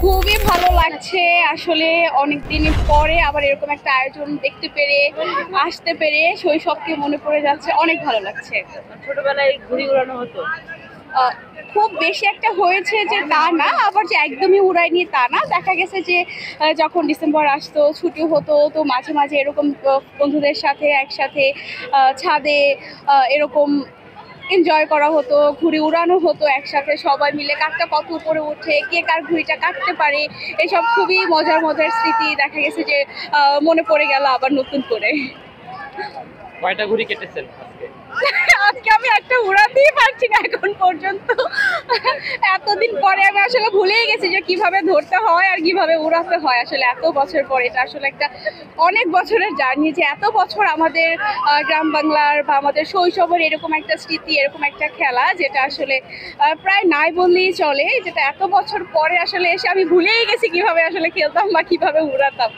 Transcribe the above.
খুবই ভালো লাগছে আসলে, অনেকদিন পরে আবার এরকম একটা আয়োজন দেখতে পেরে, আসতে পেরে শৈশবকে মনে পড়ে যাচ্ছে, অনেক ভালো লাগছে। ছোটবেলায় ঘুড়ি উড়ানো হতো। আহ, খুব বেশি একটা হয়েছে যে তা না, আবার যে একদমই উড়ায়নি তা না। দেখা গেছে যে যখন ডিসেম্বর আসতো, ছুটি হতো, তো মাঝে মাঝে এরকম বন্ধুদের সাথে একসাথে ছাদে এরকম এনজয় করা হতো, ঘুড়ি উড়ানো হতো একসাথে সবাই মিলে, কারটা কত উপরে ওঠে, কে কার ঘুড়িটা কাটতে পারে, এসব খুবই মজার মজার স্মৃতি দেখা গেছে যে মনে পড়ে গেল আবার নতুন করে। কয়টা ঘুড়ি কেটেছেন আজকে? আজকে আমি একটা উড়াতেই পারছি না এখন পর্যন্ত। এতদিন পরে আমি আসলে ভুলেই গেছি যে কিভাবে ধরতে হয় আর কিভাবে উড়াতে হয়। আসলে এত বছর পরে এটা আসলে একটা অনেক বছরের জার্নি, যে এত বছর আমাদের গ্রাম বাংলার বা আমাদের শৈশবের এরকম একটা স্মৃতি, এরকম একটা খেলা যেটা আসলে প্রায় নাই বললেই চলে, যেটা এত বছর পরে আসলে এসে আমি ভুলেই গেছি কিভাবে আসলে খেলতাম বা কিভাবে উড়াতাম।